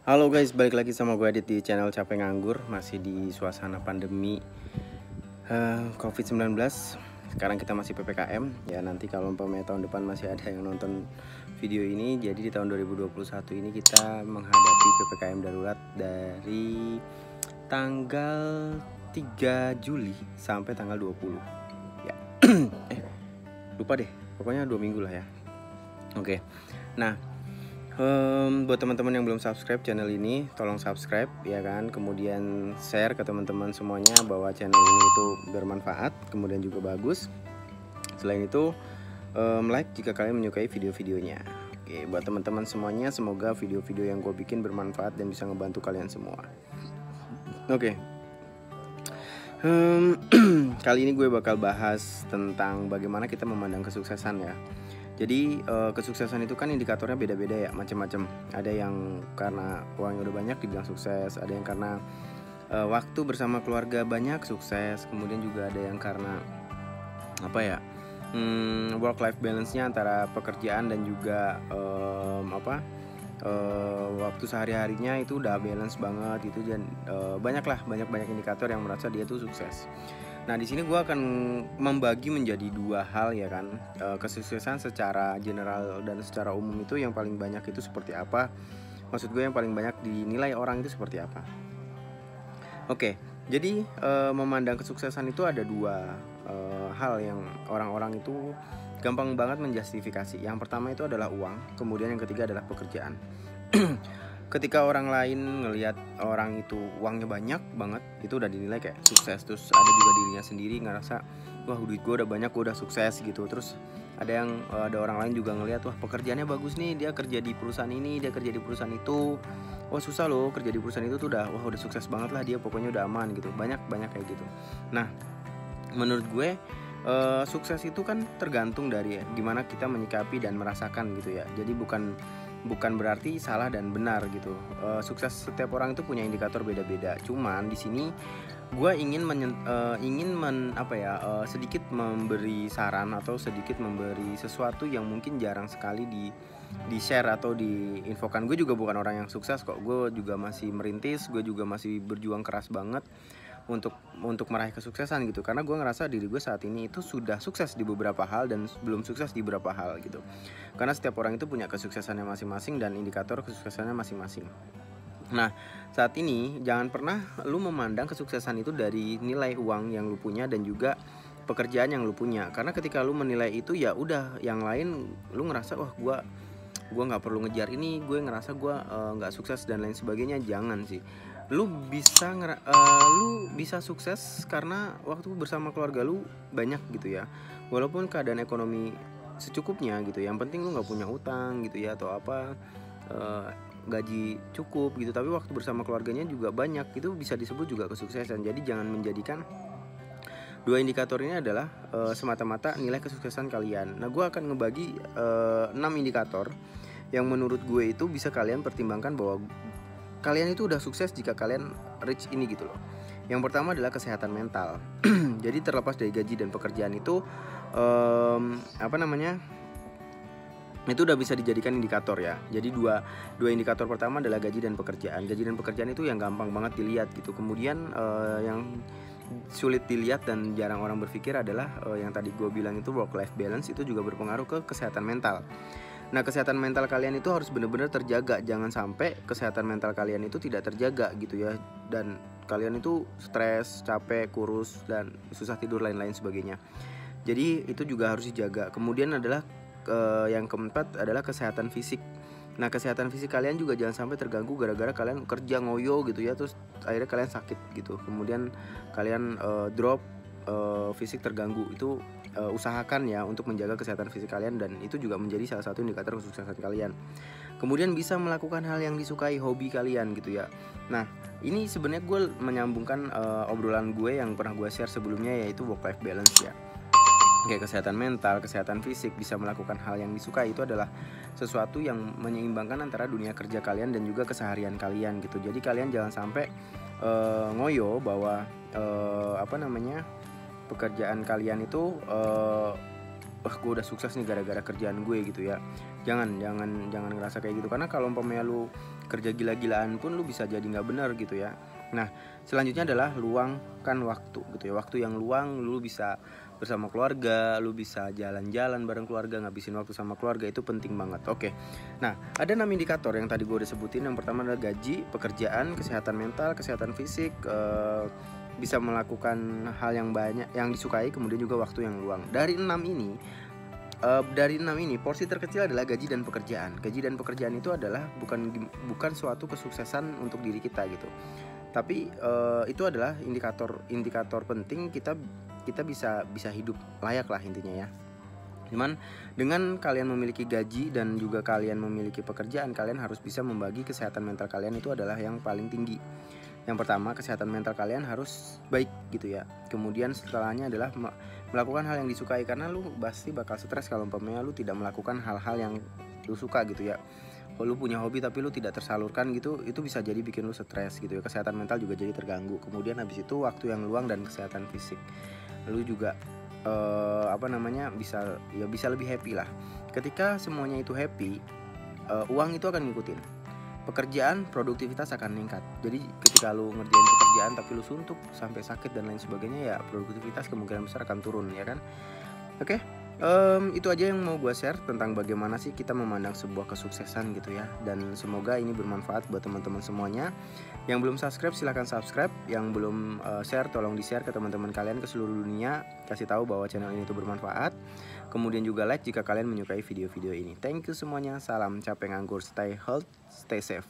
Halo guys, balik lagi sama gue Adit di channel Capek Nganggur. Masih di suasana pandemi COVID-19. Sekarang kita masih PPKM. Ya nanti kalau umpamanya tahun depan masih ada yang nonton video ini, jadi di tahun 2021 ini kita menghadapi PPKM darurat dari tanggal 3 Juli sampai tanggal 20 ya. Lupa deh, pokoknya 2 minggu lah ya. Oke. Nah, buat teman-teman yang belum subscribe channel ini, tolong subscribe ya kan. Kemudian share ke teman-teman semuanya bahwa channel ini itu bermanfaat, kemudian juga bagus. Selain itu, like jika kalian menyukai video-videonya. Oke, buat teman-teman semuanya, semoga video-video yang gue bikin bermanfaat dan bisa ngebantu kalian semua. Oke. Kali ini gue bakal bahas tentang bagaimana kita memandang kesuksesan ya. Jadi kesuksesan itu kan indikatornya beda-beda ya, macam-macam. Ada yang karena uangnya udah banyak dibilang sukses, ada yang karena waktu bersama keluarga banyak sukses, kemudian juga ada yang karena work life balance-nya antara pekerjaan dan juga waktu sehari-harinya itu udah balance banget gitu, dan banyak indikator yang merasa dia tuh sukses. Nah, di sini gue akan membagi menjadi dua hal ya kan. Kesuksesan secara general dan secara umum itu yang paling banyak itu seperti apa? Maksud gue yang paling banyak dinilai orang itu seperti apa? Oke, jadi memandang kesuksesan itu ada dua hal yang orang-orang itu gampang banget menjustifikasi. Yang pertama itu adalah uang, kemudian yang ketiga adalah pekerjaan. Ketika orang lain ngelihat orang itu uangnya banyak banget, itu udah dinilai kayak sukses. Terus ada juga dirinya sendiri ngerasa, wah duit gue udah banyak, gue udah sukses gitu. Terus ada orang lain juga ngelihat, wah pekerjaannya bagus nih, dia kerja di perusahaan ini, dia kerja di perusahaan itu. Wah susah loh kerja di perusahaan itu tuh udah sukses banget lah dia, pokoknya udah aman gitu. Banyak kayak gitu. Nah, menurut gue sukses itu kan tergantung dari gimana kita menyikapi dan merasakan gitu ya. Jadi bukan berarti salah dan benar gitu. Sukses setiap orang itu punya indikator beda-beda. Cuman di sini gue ingin sedikit memberi saran atau sedikit memberi sesuatu yang mungkin jarang sekali di share atau diinfokan. Gue juga bukan orang yang sukses kok. Gue juga masih merintis, gue juga masih berjuang keras banget untuk meraih kesuksesan gitu, karena gue ngerasa diri gue saat ini itu sudah sukses di beberapa hal dan belum sukses di beberapa hal gitu, karena setiap orang itu punya kesuksesannya masing-masing dan indikator kesuksesannya masing-masing. Nah, saat ini jangan pernah lu memandang kesuksesan itu dari nilai uang yang lu punya dan juga pekerjaan yang lu punya, karena ketika lu menilai itu ya udah yang lain lu ngerasa wah gue nggak perlu ngejar ini, gue ngerasa gue nggak sukses dan lain sebagainya. Jangan sih. Lu bisa sukses karena waktu bersama keluarga lu banyak gitu ya, walaupun keadaan ekonomi secukupnya gitu. Yang penting lu nggak punya utang gitu ya, atau gaji cukup gitu, tapi waktu bersama keluarganya juga banyak, itu bisa disebut juga kesuksesan. Jadi jangan menjadikan dua indikator ini adalah semata-mata nilai kesuksesan kalian. Nah, gue akan ngebagi 6 indikator yang menurut gue itu bisa kalian pertimbangkan bahwa kalian itu udah sukses jika kalian reach ini gitu loh. Yang pertama adalah kesehatan mental. Jadi terlepas dari gaji dan pekerjaan itu itu udah bisa dijadikan indikator ya. Jadi dua indikator pertama adalah gaji dan pekerjaan. Gaji dan pekerjaan itu yang gampang banget dilihat gitu. Kemudian yang sulit dilihat dan jarang orang berpikir adalah yang tadi gue bilang itu work life balance, itu juga berpengaruh ke kesehatan mental. Nah, kesehatan mental kalian itu harus benar-benar terjaga. Jangan sampai kesehatan mental kalian itu tidak terjaga gitu ya, dan kalian itu stres, capek, kurus, dan susah tidur, lain-lain sebagainya. Jadi itu juga harus dijaga. Kemudian adalah yang keempat adalah kesehatan fisik. Nah, kesehatan fisik kalian juga jangan sampai terganggu gara-gara kalian kerja ngoyo gitu ya, terus akhirnya kalian sakit gitu. Kemudian kalian drop, fisik terganggu. Itu usahakan ya untuk menjaga kesehatan fisik kalian, dan itu juga menjadi salah satu indikator kesuksesan kalian. Kemudian bisa melakukan hal yang disukai, hobi kalian gitu ya. Nah, ini sebenarnya gue menyambungkan obrolan gue yang pernah gue share sebelumnya, yaitu work life balance ya. Kayak kesehatan mental, kesehatan fisik, bisa melakukan hal yang disukai, itu adalah sesuatu yang menyeimbangkan antara dunia kerja kalian dan juga keseharian kalian gitu. Jadi kalian jangan sampai ngoyo bahwa pekerjaan kalian itu gue udah sukses nih gara-gara kerjaan gue gitu ya. Jangan ngerasa kayak gitu, karena kalau umpamanya lu kerja gila-gilaan pun lu bisa jadi nggak benar gitu ya. Nah, selanjutnya adalah luangkan waktu gitu ya. Waktu yang luang lu bisa bersama keluarga, lu bisa jalan-jalan bareng keluarga, ngabisin waktu sama keluarga, itu penting banget. Oke. Nah, ada 6 indikator yang tadi gue udah sebutin. Yang pertama adalah gaji, pekerjaan, kesehatan mental, kesehatan fisik, bisa melakukan hal yang banyak yang disukai, kemudian juga waktu yang luang. Dari 6 ini porsi terkecil adalah gaji dan pekerjaan. Gaji dan pekerjaan itu adalah bukan suatu kesuksesan untuk diri kita gitu. Tapi itu adalah indikator penting kita bisa hidup layak lah intinya ya. Cuman dengan kalian memiliki gaji dan juga kalian memiliki pekerjaan, kalian harus bisa membagi kesehatan mental kalian, itu adalah yang paling tinggi. Yang pertama, kesehatan mental kalian harus baik gitu ya. Kemudian setelahnya adalah melakukan hal yang disukai, karena lu pasti bakal stres kalau umpamanya lu tidak melakukan hal-hal yang lu suka gitu ya. Kalau lu punya hobi tapi lu tidak tersalurkan gitu, itu bisa jadi bikin lu stres gitu ya. Kesehatan mental juga jadi terganggu. Kemudian habis itu waktu yang luang dan kesehatan fisik. Lu juga bisa lebih happy lah. Ketika semuanya itu happy, uang itu akan ngikutin. Pekerjaan, produktivitas akan meningkat. Jadi ketika lu ngerjain pekerjaan tapi lu suntuk sampai sakit dan lain sebagainya, ya produktivitas kemungkinan besar akan turun ya kan. Oke, itu aja yang mau gue share tentang bagaimana sih kita memandang sebuah kesuksesan gitu ya. Dan semoga ini bermanfaat buat teman-teman semuanya. Yang belum subscribe silahkan subscribe. Yang belum share tolong di-share ke teman-teman kalian ke seluruh dunia. Kasih tahu bahwa channel ini tuh bermanfaat. Kemudian juga like jika kalian menyukai video-video ini. Thank you semuanya. Salam capek nganggur. Stay healthy, stay safe.